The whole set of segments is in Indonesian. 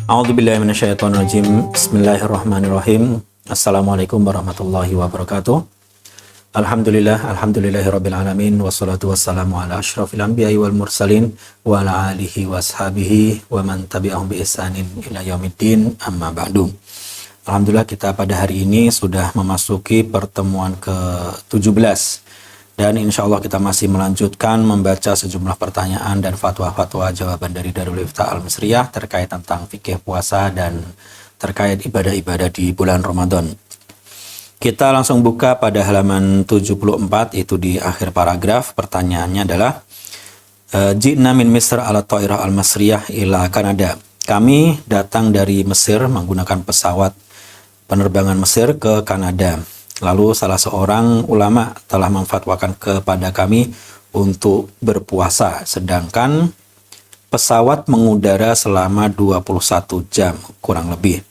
A'udzubillahi minasyaitonirrajim. Bismillahirrahmanirrahim. Assalamualaikum warahmatullahi wabarakatuh. Alhamdulillahirabbil alamin wassalatu wassalamu ala asyrafil anbiya'i wal mursalin wa ala alihi washabihi wa man tabi'ahum bi ihsanin ila yaumiddin, amma ba'du. Alhamdulillah, kita pada hari ini sudah memasuki pertemuan ke-17 dan insya Allah kita masih melanjutkan membaca sejumlah pertanyaan dan fatwa-fatwa jawaban dari Darul Iftah Al-Misriyah terkait tentang fikih puasa dan terkait ibadah-ibadah di bulan Ramadan. Kita langsung buka pada halaman 74, itu di akhir paragraf. Pertanyaannya adalah Ji'na min Misr ala ta'irah al-Masriyah ila Kanada. Kami datang dari Mesir menggunakan pesawat penerbangan Mesir ke Kanada. Lalu salah seorang ulama telah memfatwakan kepada kami untuk berpuasa, sedangkan pesawat mengudara selama 21 jam kurang lebih.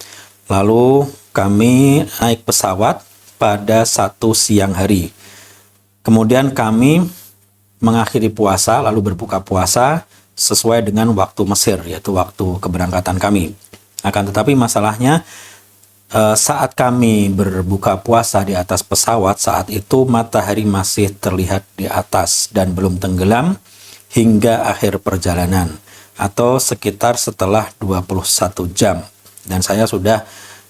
Lalu kami naik pesawat pada satu siang hari. Kemudian kami mengakhiri puasa lalu berbuka puasa sesuai dengan waktu Mesir, yaitu waktu keberangkatan kami. Akan tetapi masalahnya, saat kami berbuka puasa di atas pesawat, saat itu matahari masih terlihat di atas dan belum tenggelam hingga akhir perjalanan, atau sekitar setelah 21 jam. Dan saya sudah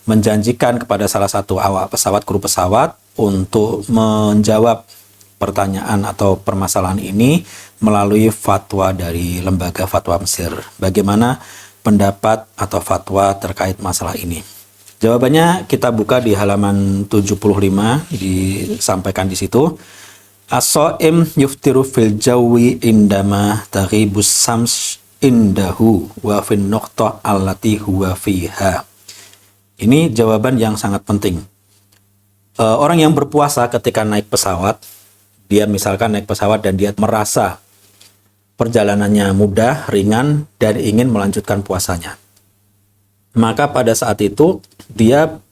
menjanjikan kepada salah satu awak pesawat, kru pesawat, untuk menjawab pertanyaan atau permasalahan ini melalui fatwa dari Lembaga Fatwa Mesir. Bagaimana pendapat atau fatwa terkait masalah ini? Jawabannya kita buka di halaman 75, disampaikan di situ. As-shaim yuftiru fil jawi indama taghibus sams indahu wa fin nuqtah allati huwa fiha. Ini jawaban yang sangat penting. Orang yang berpuasa ketika naik pesawat, dia misalkan naik pesawat dan dia merasa perjalanannya mudah, ringan, dan ingin melanjutkan puasanya. Maka pada saat itu dia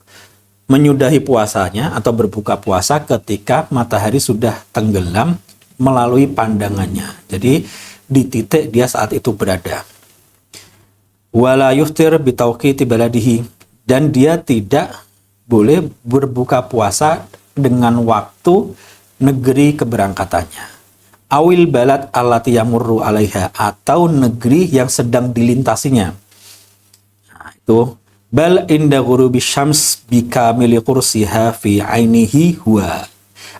menyudahi puasanya atau berbuka puasa ketika matahari sudah tenggelam melalui pandangannya. Jadi di titik dia saat itu berada. Wala yuftir bitauqiti baladihi, dan dia tidak boleh berbuka puasa dengan waktu negeri keberangkatannya. Awil balad allati yamurru alaiha, atau negeri yang sedang dilintasinya. Itu bal inda ghurubi syams bikamili kursiha fi ainihi huwa.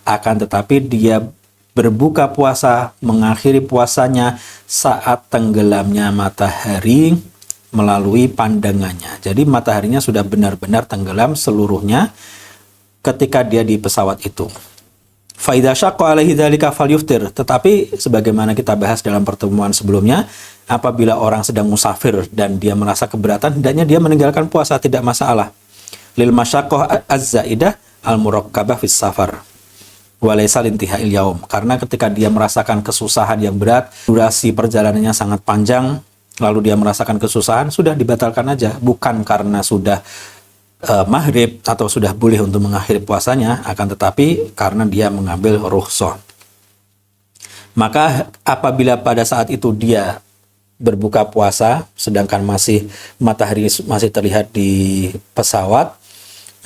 Akan tetapi dia berbuka puasa, mengakhiri puasanya saat tenggelamnya matahari melalui pandangannya. Jadi mataharinya sudah benar-benar tenggelam seluruhnya ketika dia di pesawat itu. Fa idza syaqqa alaihi dzalika falyuftir. Tetapi sebagaimana kita bahas dalam pertemuan sebelumnya, apabila orang sedang musafir dan dia merasa keberatan, hendaknya dia meninggalkan puasa, tidak masalah. Lil masyaqqah az-zaidah al-murakkabah fis safar wa laysa lintihail yaum. Karena ketika dia merasakan kesusahan yang berat, durasi perjalanannya sangat panjang, lalu dia merasakan kesusahan, sudah dibatalkan aja, bukan karena sudah maghrib atau sudah boleh untuk mengakhiri puasanya, akan tetapi karena dia mengambil rukhsah. Maka apabila pada saat itu dia berbuka puasa sedangkan matahari masih terlihat di pesawat,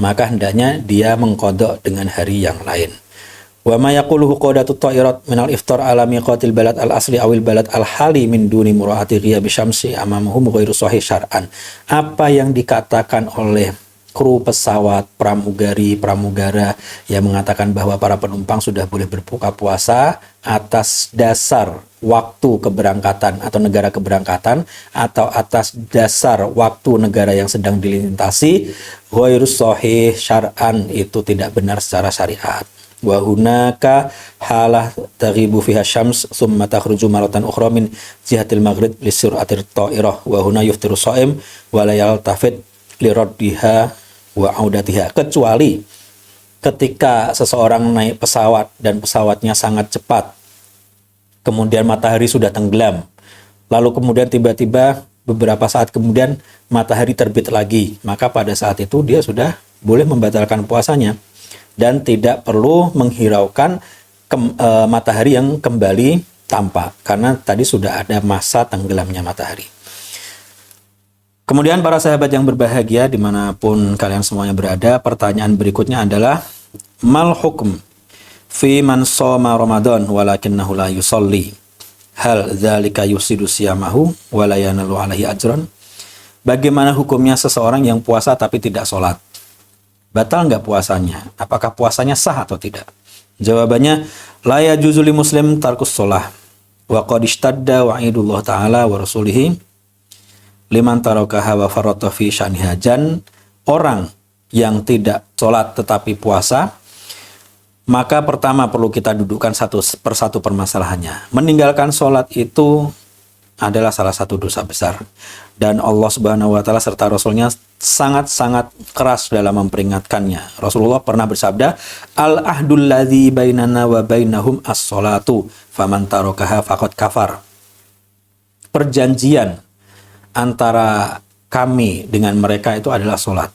maka hendaknya dia mengqadha dengan hari yang lain. Wa ma yaquluhu qadatut ta'irat min al-iftar ala miqatil balad al-asli awil balad al-hali min duni mura'ati ghiyabi syamsi amamahum ghairu sahih syar'an. Apa yang dikatakan oleh kru pesawat, pramugara yang mengatakan bahwa para penumpang sudah boleh berbuka puasa atas dasar waktu keberangkatan atau negara keberangkatan, atau atas dasar waktu negara yang sedang dilintasi, ghairu sahih syar'an, itu tidak benar secara syariat. Wa hunaka halah taghibu fiha syams thumma takhruju maratan ukhra min jihatil maghrib li sur'atir ta'irah wa huna yuftiru shaim wa la yaltafit li raddiha wa audatiha, kecuali ketika seseorang naik pesawat dan pesawatnya sangat cepat, kemudian matahari sudah tenggelam, lalu kemudian tiba-tiba beberapa saat kemudian matahari terbit lagi, maka pada saat itu dia sudah boleh membatalkan puasanya dan tidak perlu menghiraukan matahari yang kembali tampak, karena tadi sudah ada masa tenggelamnya matahari. Kemudian para sahabat yang berbahagia dimanapun kalian semuanya berada, pertanyaan berikutnya adalah mal hukm fi man shoma Ramadan walakinnahu la yusolli, hal dzalika yusidu siyamahu wa la yanalu alaihi ajran. Bagaimana hukumnya seseorang yang puasa tapi tidak sholat? Batal nggak puasanya? Apakah puasanya sah atau tidak? Jawabannya, la yajuzu li muslim tarkus sholah wa qad ishtadda wa'idullah ta'ala wa rasulihi liman tarakaha wa farata fi sya'niha. Orang yang tidak sholat tetapi puasa, maka pertama perlu kita dudukkan satu persatu permasalahannya. Meninggalkan sholat itu adalah salah satu dosa besar, dan Allah Subhanahu wa taala serta Rasulnya sangat-sangat keras dalam memperingatkannya. Rasulullah pernah bersabda, al ahdul ladzi bainana wa bainahum as-sholatu faman tarakaha faqad kafar. Perjanjian antara kami dengan mereka itu adalah sholat.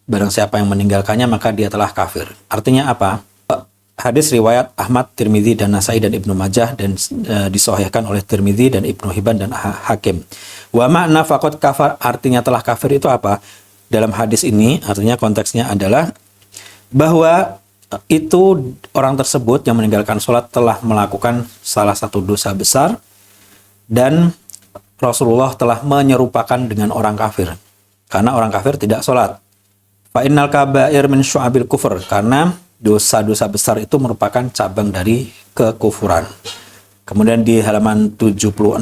Barang siapa yang meninggalkannya maka dia telah kafir. Artinya apa? Hadis riwayat Ahmad, Tirmidzi, dan Nasai dan Ibnu Majah, dan disahihkan oleh Tirmidzi dan Ibnu Hibban dan Hakim. Wa ma'na faqad kafar, artinya telah kafir itu apa? Dalam hadis ini artinya konteksnya adalah bahwa itu orang tersebut yang meninggalkan sholat telah melakukan salah satu dosa besar, dan Rasulullah telah menyerupakan dengan orang kafir, karena orang kafir tidak sholat. Fa innal kaba'ir min syu'abil kufur, karena dosa-dosa besar itu merupakan cabang dari kekufuran. Kemudian di halaman 76,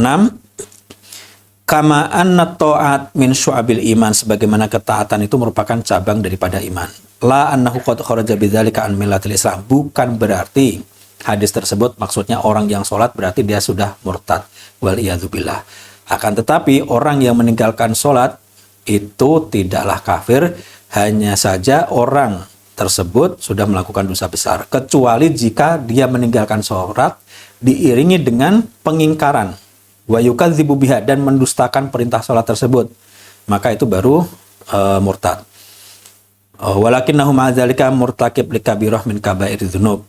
kama anna ta'at min syu'abil iman, sebagaimana ketaatan itu merupakan cabang daripada iman. La annahu qad kharaja bidzalika an millatil Islam, bukan berarti hadis tersebut maksudnya orang yang sholat berarti dia sudah murtad, wal iyadzubillah. Akan tetapi orang yang meninggalkan sholat itu tidaklah kafir, hanya saja orang tersebut sudah melakukan dosa besar, kecuali jika dia meninggalkan sholat diiringi dengan pengingkaran wa yukadzibu biha, dan mendustakan perintah sholat tersebut, maka itu baru murtad. Walakinnahu ma'adzalika murtakib likabirah min kabairi dzunub.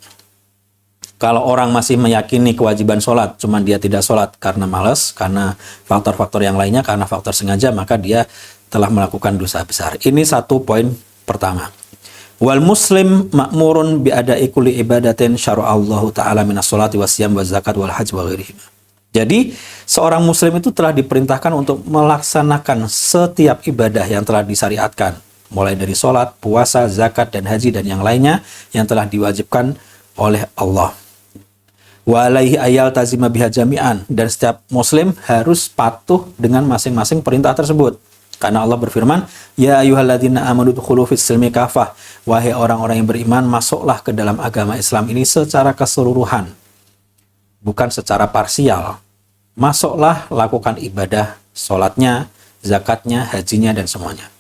Kalau orang masih meyakini kewajiban sholat, cuman dia tidak sholat karena malas, karena faktor-faktor yang lainnya, karena faktor sengaja, maka dia telah melakukan dosa besar. Ini satu poin pertama. Wal muslim ma'murun bi'ada'i kulli ibadatin syara'allahu ta'ala minas sholati wasyam wa zakat wal hajj wa ghairihim. Jadi, seorang muslim itu telah diperintahkan untuk melaksanakan setiap ibadah yang telah disyariatkan, mulai dari sholat, puasa, zakat, dan haji, dan yang lainnya yang telah diwajibkan oleh Allah. Wa alaihi ayal tazima biha jami'an, dan setiap muslim harus patuh dengan masing-masing perintah tersebut. Karena Allah berfirman, ya ayyuhalladzina amanu dukhulu fis silmi kafah, wahai orang-orang yang beriman, masuklah ke dalam agama Islam ini secara keseluruhan, bukan secara parsial. Masuklah, lakukan ibadah, sholatnya, zakatnya, hajinya, dan semuanya.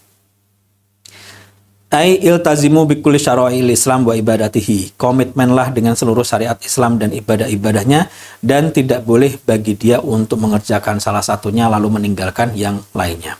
Ai iltazimu bikulli syara'il Islam wa ibadatihi. Komitmenlah dengan seluruh syariat Islam dan ibadah-ibadahnya, dan tidak boleh bagi dia untuk mengerjakan salah satunya lalu meninggalkan yang lainnya.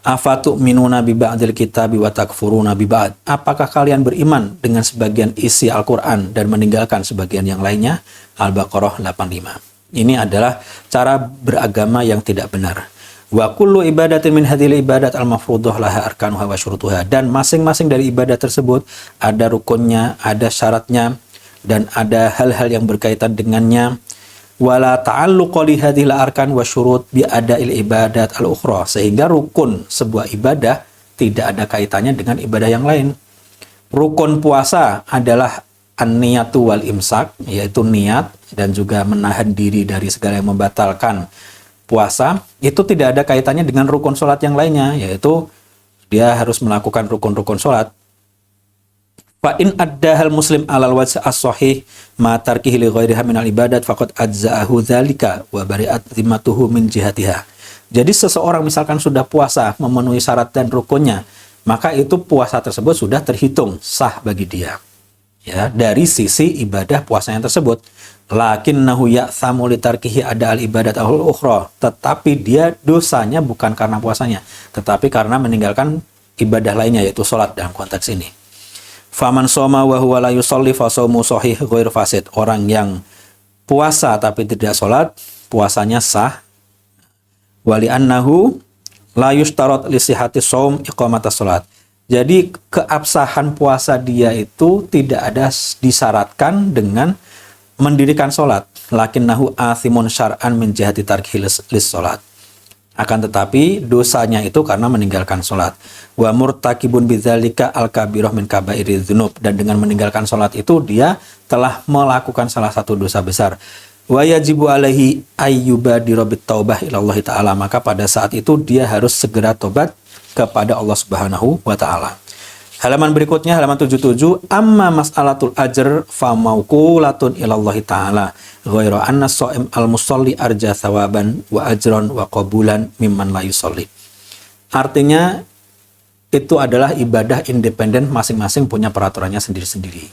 Afatu'minuna bi ba'dil kitabi wa takfuruna bi ba'd. Apakah kalian beriman dengan sebagian isi Al-Qur'an dan meninggalkan sebagian yang lainnya? Al-Baqarah 85. Ini adalah cara beragama yang tidak benar. Wa kullu ibadatin min hadhil ibadat al-mafruḍah laha arkanuha wa syurutuha, dan masing-masing dari ibadah tersebut ada rukunnya, ada syaratnya, dan ada hal-hal yang berkaitan dengannya. Wala ta'alluqa li hadhil arkan wa syurut bi ada'il ibadat al-ukhra, sehingga rukun sebuah ibadah tidak ada kaitannya dengan ibadah yang lain. Rukun puasa adalah an-niyatu wal imsak, yaitu niat dan juga menahan diri dari segala yang membatalkan puasa. Itu tidak ada kaitannya dengan rukun sholat yang lainnya, yaitu dia harus melakukan rukun-rukun sholat. Fa in addahal muslim alal wajh as-sahih ma tarkihi li ghairiha minal ibadat faqad ajza'ahu dzalika wa bari'at zimmatuhu min jihatiha. Jadi seseorang misalkan sudah puasa memenuhi syarat dan rukunnya, maka itu puasa tersebut sudah terhitung sah bagi dia, ya, dari sisi ibadah puasanya tersebut. Lakinnahu ya'thamu li tarkihi ada al-ibadat al-ukhra, tetapi dia dosanya bukan karena puasanya, tetapi karena meninggalkan ibadah lainnya, yaitu sholat dalam konteks ini. Faman shoma wa huwa la yusolli fa shaumu sahih ghair fasid. Orang yang puasa tapi tidak sholat, puasanya sah. Wali annahu La yushtarat li sihhati shaum iqamatas shalat. Jadi keabsahan puasa dia itu tidak ada disyaratkan dengan mendirikan sholat. Lakinnahu athimun syar'an min jihati tarki lis sholat. Akan tetapi dosanya itu karena meninggalkan sholat. Wa murtakibun bidzalika al-kabirah min kabairi dzunub. Dan dengan meninggalkan sholat itu dia telah melakukan salah satu dosa besar. Wa yajibu alaihi ayyubadira bittaubah ilallahi ta'ala. Maka pada saat itu dia harus segera tobat kepada Allah Subhanahu wa ta'ala. Halaman berikutnya, halaman 77, amma mas'alatul ajr fa mauqulatun ilallahi ta'ala ghairu anna shaim al-musalli arja thawaban wa ajran wa qabulan mimman la yusalli. Artinya itu adalah ibadah independen, masing-masing punya peraturannya sendiri-sendiri.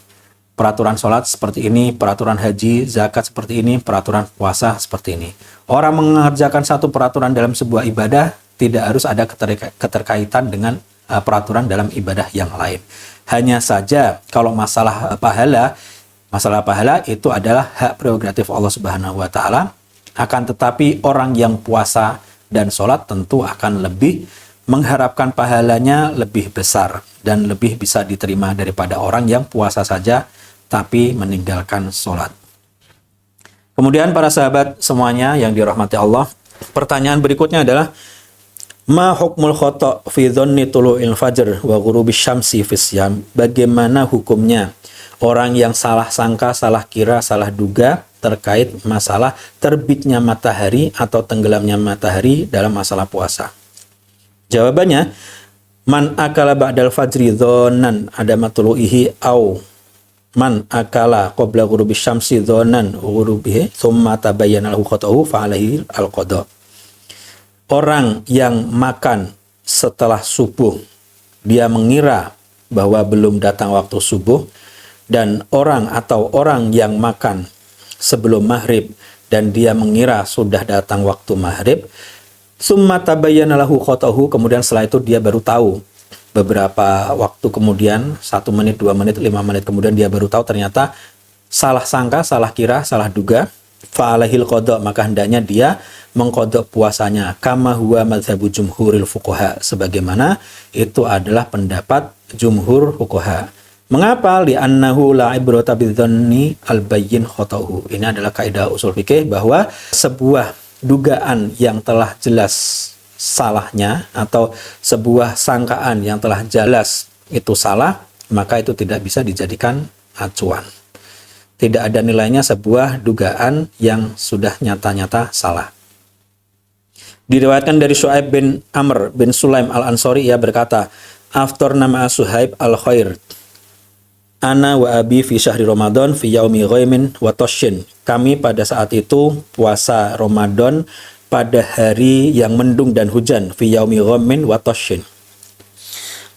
Peraturan sholat seperti ini, peraturan haji, zakat seperti ini, peraturan puasa seperti ini. Orang mengerjakan satu peraturan dalam sebuah ibadah tidak harus ada keterkaitan dengan peraturan dalam ibadah yang lain. Hanya saja kalau masalah pahala itu adalah hak prerogatif Allah Subhanahu wa taala. Akan tetapi orang yang puasa dan sholat tentu akan lebih mengharapkan pahalanya lebih besar dan lebih bisa diterima daripada orang yang puasa saja tapi meninggalkan sholat. Kemudian para sahabat semuanya yang dirahmati Allah, pertanyaan berikutnya adalah ma hukmul khata' fi dhanni tulu'il fajr wa ghurubis syamsi fi syam. Bagaimana hukumnya orang yang salah sangka, salah kira, salah duga terkait masalah terbitnya matahari atau tenggelamnya matahari dalam masalah puasa? Jawabannya, man akala ba'dal fajri dhannan adama tulu'ihi au man akala qabla ghurubis syamsi dhannan ghurubihi thumma tabayyana lahu khata'uhu fa alaihi al-qada'. Orang yang makan setelah subuh, dia mengira bahwa belum datang waktu subuh, dan orang yang makan sebelum maghrib dan dia mengira sudah datang waktu maghrib, summa tabayyana lahu khata'uhu, kemudian setelah itu dia baru tahu, beberapa waktu kemudian, 1 menit, 2 menit, 5 menit kemudian dia baru tahu ternyata salah sangka, salah kira, salah duga, fa'alahil qada', maka hendaknya dia mengqada' puasanya, kama huwa madzhabu jumhuril fuqaha, sebagaimana itu adalah pendapat jumhur fuqaha. Mengapa? Li'annahu la ibrata bidzanni al-bayyin khata'uhu. Ini adalah kaidah usul fikih bahwa sebuah dugaan yang telah jelas salahnya atau sebuah sangkaan yang telah jelas itu salah, maka itu tidak bisa dijadikan acuan. Tidak ada nilainya sebuah dugaan yang sudah nyata-nyata salah. Diriwayatkan dari Syu'aib bin Amr bin Sulaim al-Ansari, ia berkata, aftarna ma'a Suhaib al-Khair ana wa abi fi syahri Ramadan fi yaumi ghaimin wa tashin. Kami pada saat itu puasa Ramadan pada hari yang mendung dan hujan, fi yaumi ghaimin wa tashin.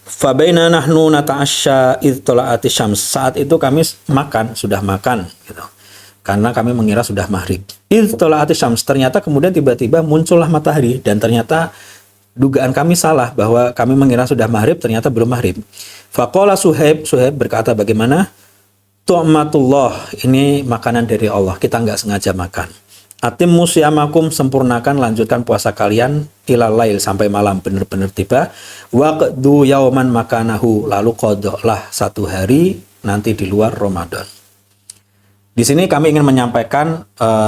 Fa baina nahnu nata'asya id tala'ati syams. Saat itu kami sudah makan gitu. Karena kami mengira sudah maghrib. Id tala'ati syams, ternyata kemudian tiba-tiba muncullah matahari dan ternyata dugaan kami salah bahwa kami mengira sudah maghrib, ternyata belum maghrib. Faqala Suhaib berkata, bagaimana? Tu'matullah, ini makanan dari Allah, kita nggak sengaja makan. Atimmu siyamakum, sempurnakan, lanjutkan puasa kalian ilal lail, sampai malam benar-benar tiba. Waqdu yauman makanahu, lalu qada'lah satu hari nanti di luar Ramadan. Di sini kami ingin menyampaikan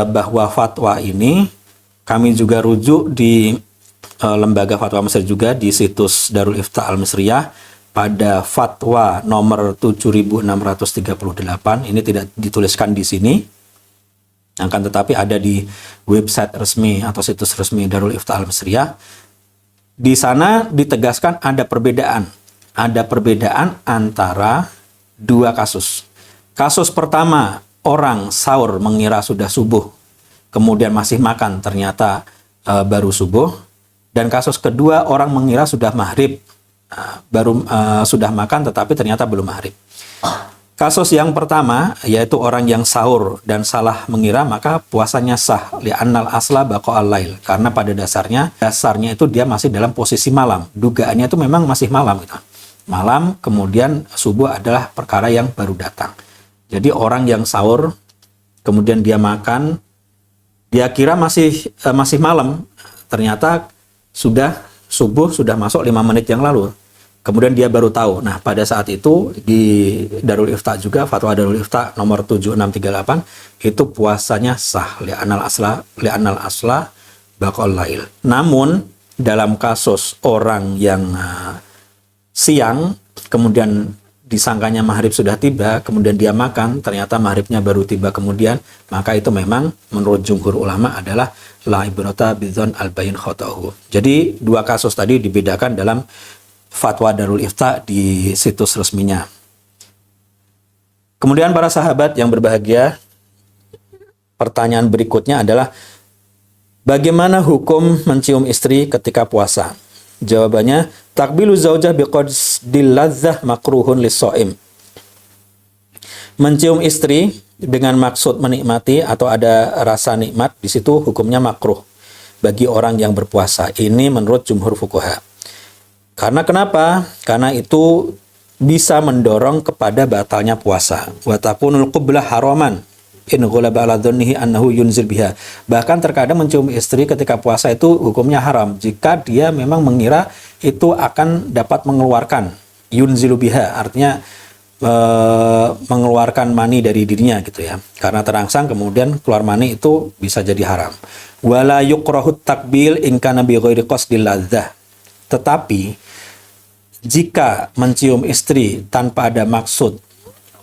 bahwa fatwa ini kami juga rujuk di lembaga fatwa Mesir juga, di situs Darul Ifta Al-Misriyah pada fatwa nomor 7638. Ini tidak dituliskan di sini, akan tetapi ada di website resmi atau situs resmi Darul Ifta Al-Misriyah. Di sana ditegaskan ada perbedaan antara dua kasus. Kasus pertama, orang sahur mengira sudah subuh, kemudian masih makan, ternyata baru subuh. Dan kasus kedua, orang mengira sudah maghrib, sudah makan, tetapi ternyata belum maghrib. Kasus yang pertama, yaitu orang yang sahur dan salah mengira, maka puasanya sah. Li'annal asla baqa'al lail. Karena pada dasarnya itu dia masih dalam posisi malam. Dugaannya itu memang masih malam. Gitu. Malam, kemudian subuh adalah perkara yang baru datang. Jadi orang yang sahur, kemudian dia makan, dia kira masih malam, ternyata sudah subuh sudah masuk 5 menit yang lalu. Kemudian dia baru tahu. Nah, pada saat itu di Darul Ifta juga, fatwa Darul Ifta nomor 7638, itu puasanya sah. Li'anal asla baqaul lail. Namun, dalam kasus orang yang siang, kemudian disangkanya maghrib sudah tiba, kemudian dia makan, ternyata maghribnya baru tiba kemudian, maka itu memang menurut jumhur ulama adalah la ibrata bidzon al-bayin khotohu. Jadi, dua kasus tadi dibedakan dalam fatwa Darul Ifta di situs resminya. Kemudian para sahabat yang berbahagia, pertanyaan berikutnya adalah bagaimana hukum mencium istri ketika puasa? Jawabannya, takbilu zaujah biqadril ladzah makruhun lis-shaim. Mencium istri dengan maksud menikmati atau ada rasa nikmat, di situ hukumnya makruh bagi orang yang berpuasa. Ini menurut jumhur fuqaha. Karena kenapa? Karena itu bisa mendorong kepada batalnya puasa. Wa takunul qublah haraman in ghulaba ala dhannihi annahu yunzil biha. Bahkan terkadang mencium istri ketika puasa itu hukumnya haram jika dia memang mengira itu akan dapat mengeluarkan yunzilu biha, artinya mengeluarkan mani dari dirinya gitu ya. Karena terangsang kemudian keluar mani itu bisa jadi haram. Wala yukrahut takbil in kana bi ghairi qasdil ladzah. Tetapi jika mencium istri tanpa ada maksud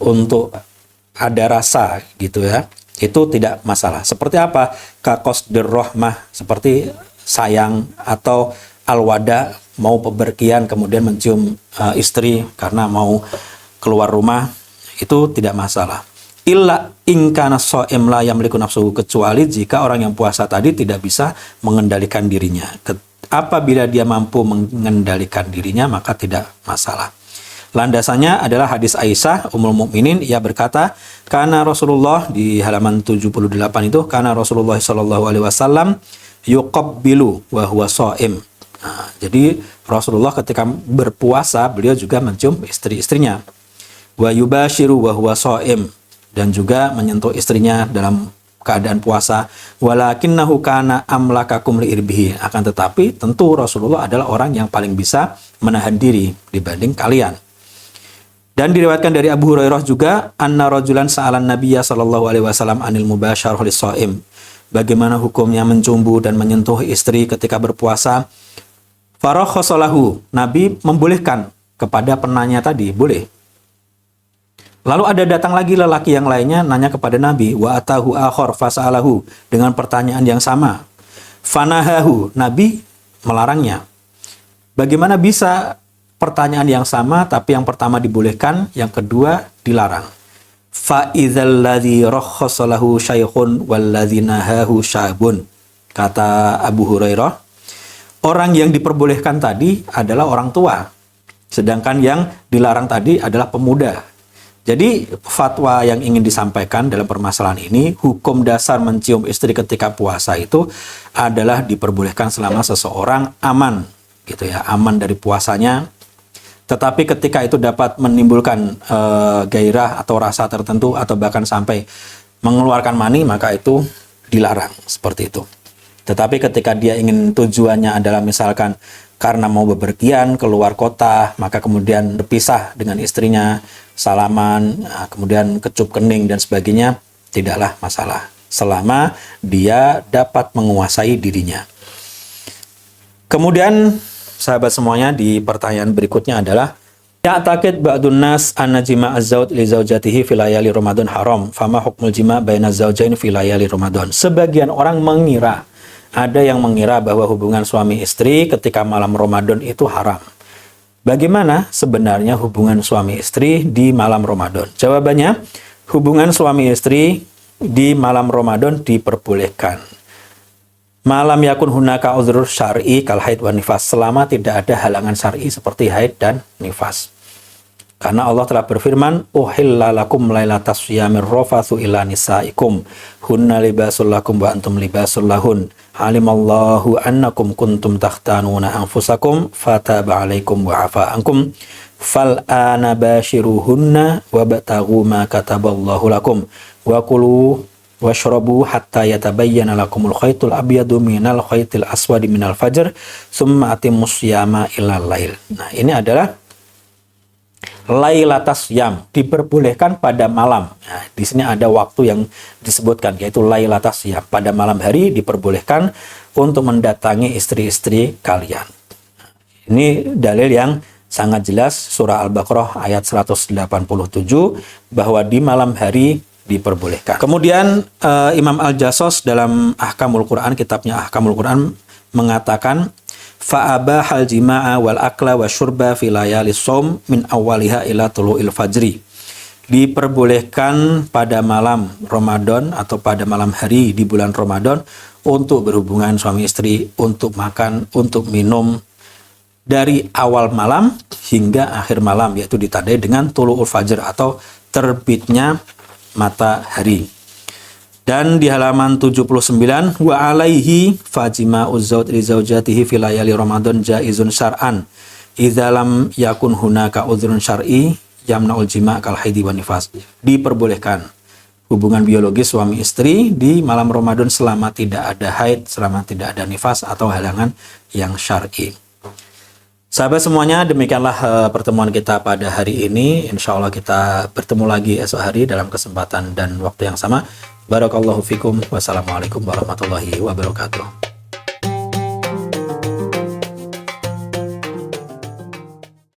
untuk ada rasa gitu ya, itu tidak masalah. Seperti apa? Kakosdir rohmah, seperti sayang, atau alwada, mau peberkian kemudian mencium istri karena mau keluar rumah, itu tidak masalah. Illa ingkana shaim la yamliku nafsuhu, kecuali jika orang yang puasa tadi tidak bisa mengendalikan dirinya. Apabila dia mampu mengendalikan dirinya, maka tidak masalah. Landasannya adalah hadis Aisyah Ummul Mukminin, ia berkata, karena Rasulullah di halaman 78 itu, karena Rasulullah sallallahu alaihi wasallam yuqabbilu wa huwa shaim. Nah, jadi Rasulullah ketika berpuasa beliau juga mencium istri-istrinya. Wa yubashiru wa huwa shaim, dan juga menyentuh istrinya dalam keadaan puasa. Walakinnahu kana amlakakum liirbihi, akan tetapi tentu Rasulullah adalah orang yang paling bisa menahan diri dibanding kalian. Dan diriwayatkan dari Abu Hurairah juga, anna rajulan sa'alan nabiyya sallallahu alaihi wasallam anil mubasyarah lis-shaim. Bagaimana hukumnya mencumbu dan menyentuh istri ketika berpuasa? Farakhasalahu, Nabi membolehkan kepada penanya tadi, boleh. Lalu ada datang lagi lelaki yang lainnya nanya kepada Nabi, wa atahu akhar fas'alahu, dengan pertanyaan yang sama. Fanahahu, Nabi melarangnya. Bagaimana bisa pertanyaan yang sama tapi yang pertama dibolehkan, yang kedua dilarang? Fa idzal ladzi rakhasalahu syaikhun wal ladzi nahahu syabun. Kata Abu Hurairah, orang yang diperbolehkan tadi adalah orang tua, sedangkan yang dilarang tadi adalah pemuda. Jadi fatwa yang ingin disampaikan dalam permasalahan ini, hukum dasar mencium istri ketika puasa itu adalah diperbolehkan selama seseorang aman, gitu ya, aman dari puasanya. Tetapi ketika itu dapat menimbulkan gairah atau rasa tertentu atau bahkan sampai mengeluarkan mani, maka itu dilarang seperti itu. Tetapi ketika dia ingin tujuannya adalah misalkan karena mau bepergian keluar kota, maka kemudian berpisah dengan istrinya, salaman, kemudian kecup kening dan sebagainya, tidaklah masalah selama dia dapat menguasai dirinya. Kemudian sahabat semuanya, di pertanyaan berikutnya adalah ya'taqid ba'dun nas anna jima' az-zawj li zaujatihi fi layali Ramadan haram, fama hukmul jima' baina az-zawjain fi layali Ramadan. Sebagian orang mengira, ada yang mengira bahwa hubungan suami istri ketika malam Ramadan itu haram. Bagaimana sebenarnya hubungan suami istri di malam Ramadan? Jawabannya, hubungan suami istri di malam Ramadan diperbolehkan. Malam yakun hunaka uzrur syar'i kal haid wa nifas, selama tidak ada halangan syar'i seperti haid dan nifas. Karena Allah telah berfirman, uhilla lakum lailatas syiyamir rafathu ila nisaikum hunna libasul lakum wa antum libasul lahun. Alimallahu annakum kuntum takhtanuna anfusakum fataba alaikum wa afa ankum fal'ana bashiruhunna wabtaghu ma kataballahu lakum wa kulu washrabu hatta yatabayyana lakumul khaytul abyadu minal khaytil aswadi minal fajr tsumma atimmus siyama ilal lail. Nah, ini adalah lailatas yam, diperbolehkan pada malam. Nah, di sini ada waktu yang disebutkan, yaitu lailatas yam. Pada malam hari diperbolehkan untuk mendatangi istri-istri kalian. Ini dalil yang sangat jelas, surah Al-Baqarah ayat 187, bahwa di malam hari diperbolehkan. Kemudian Imam Al-Jassos dalam Ahkamul Quran, kitabnya Ahkamul Quran, mengatakan fa'abahal jima'a wal akla wa syurba fi layalis shaum min awwaliha ila tulu'il fajri. Diperbolehkan pada malam Ramadan atau pada malam hari di bulan Ramadan untuk berhubungan suami istri, untuk makan, untuk minum dari awal malam hingga akhir malam, yaitu ditandai dengan tulu'ul fajr atau terbitnya matahari. Dan di halaman 79, wa alaihi fajima uzzawj li zaujatihi fi layali Ramadan jaizun syar'an idza lam yakun hunaka udhrun syar'i yamna'ul jima' kal haidi wan nifas. Diperbolehkan hubungan biologis suami istri di malam Ramadan selama tidak ada haid, selama tidak ada nifas atau halangan yang syar'i. Sahabat semuanya, demikianlah pertemuan kita pada hari ini. Insya Allah kita bertemu lagi esok hari dalam kesempatan dan waktu yang sama. Barakallahu fikum. Wassalamualaikum warahmatullahi wabarakatuh.